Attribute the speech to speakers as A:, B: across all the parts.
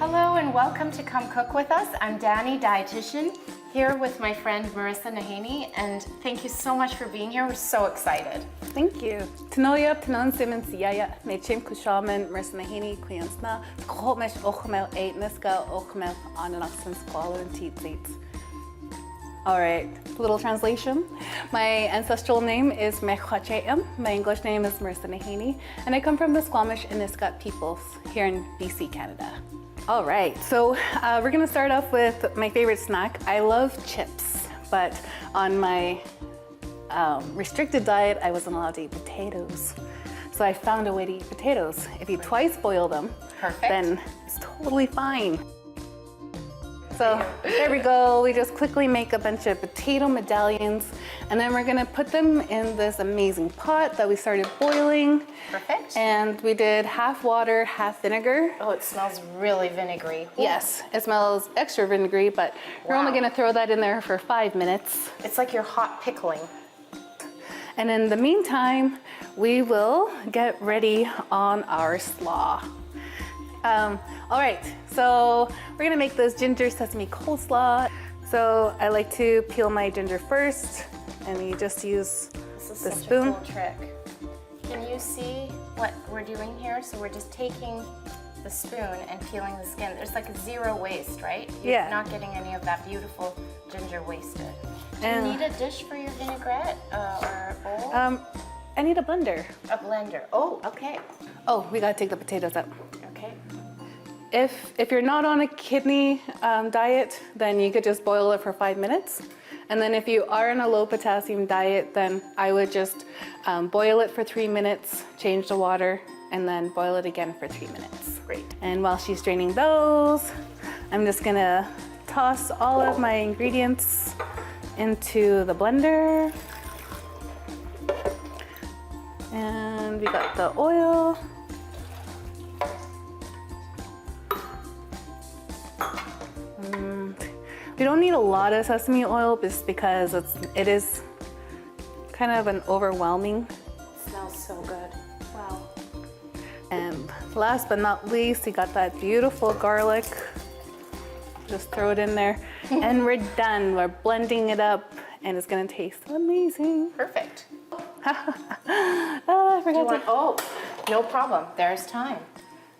A: Hello and welcome to Come Cook With Us. I'm Dani, dietitian, here with my friend Marissa Nahanee, and thank you so much for being here. We're so excited.
B: Thank you. Tanoia, Tanon Simmons, Yaya, Mechim Kushaman, Marissa Nahanee, Queensna, Coleslaw, Ochmel, 8, Nisga'a, Ochmel, Ananaxon, Squallow, and Teat Seats. All right, little translation. My ancestral name is Mechwache'em. My English name is Marissa Nahanee, and I come from the Squamish and Nisga'a peoples here in BC, Canada. All right, so we're gonna start off with my favorite snack. I love chips, but on my restricted diet, I wasn't allowed to eat potatoes. So I found a way to eat potatoes. If you twice boil them, then it's totally fine. So there we go. We just quickly make a bunch of potato medallions, and then we're gonna put them in this amazing pot that we started boiling.
A: Perfect.
B: And we did half water, half vinegar.
A: Oh, it smells really vinegary. Ooh.
B: Yes, it smells extra vinegary, but we're only gonna throw that in there for 5 minutes.
A: It's like you're hot pickling.
B: And in the meantime, we will get ready on our slaw. All right, so we're gonna make this ginger sesame coleslaw. So I like to peel my ginger first, and you just use the spoon.
A: A cool trick. Can you see what we're doing here? So we're just taking the spoon and peeling the skin. There's like zero waste, right? You're not getting any of that beautiful ginger wasted. Do you need a dish for your vinaigrette or a bowl?
B: I need a blender.
A: A blender. Oh, okay.
B: Oh, we gotta take the potatoes out.
A: Okay.
B: If you're not on a kidney diet, then you could just boil it for 5 minutes. And then if you are on a low potassium diet, then I would just boil it for 3 minutes, change the water, and then boil it again for 3 minutes.
A: Great.
B: And while she's draining those, I'm just gonna toss all of my ingredients into the blender. And we got the oil. We don't need a lot of sesame oil just because it is kind of an overwhelming.
A: It smells so good. Wow.
B: And last but not least, we got that beautiful garlic. Just throw it in there and we're done. We're blending it up and it's gonna taste amazing.
A: Perfect.
B: I forgot to.
A: Oh, no problem. There's time.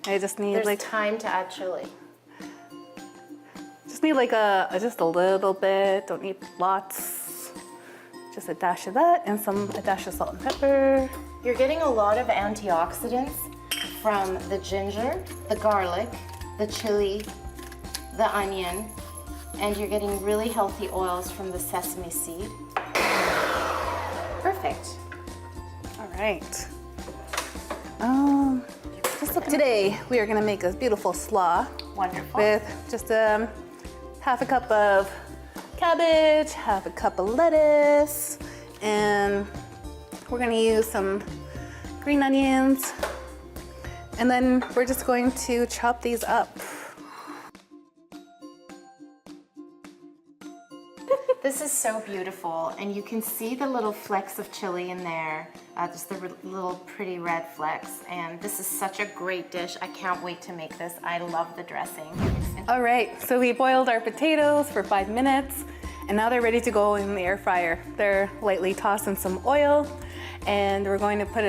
B: I just need
A: There's time to add chili.
B: Just need like just a little bit. Don't need lots. Just a dash of that and a dash of salt and pepper.
A: You're getting a lot of antioxidants from the ginger, the garlic, the chili, the onion, and you're getting really healthy oils from the sesame seed. Perfect.
B: All right. Today we are gonna make this beautiful slaw.
A: Wonderful.
B: With just half a cup of cabbage, half a cup of lettuce, and we're gonna use some green onions, and then we're just going to chop these up.
A: This is so beautiful, and you can see the little flecks of chili in there, just the little pretty red flecks, and this is such a great dish. I can't wait to make this. I love the dressing.
B: All right, so we boiled our potatoes for 5 minutes, and now they're ready to go in the air fryer. They're lightly tossed in some oil, and we're going to put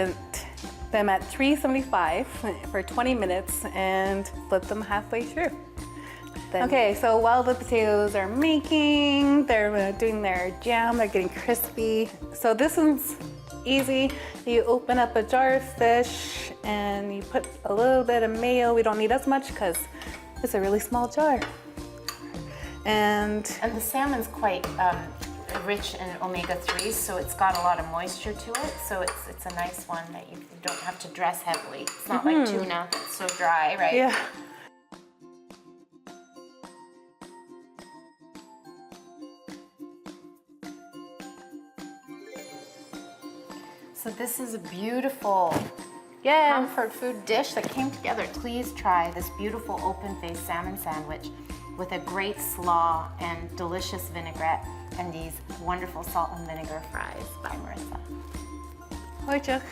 B: them at 375 for 20 minutes and flip them halfway through. Okay, so while the potatoes are making, they're doing their jam, they're getting crispy. So this one's easy. You open up a jar of fish and you put a little bit of mayo. We don't need as much because it's a really small jar. And
A: the salmon's quite rich in omega-3s, so it's got a lot of moisture to it. So it's a nice one that you don't have to dress heavily. It's not like tuna, it's so dry, right?
B: yeah.
A: So this is a beautiful comfort food dish that came together. Please try this beautiful open-faced salmon sandwich with a great slaw and delicious vinaigrette and these wonderful salt and vinegar fries by Marissa.
B: Hoi, Chuck.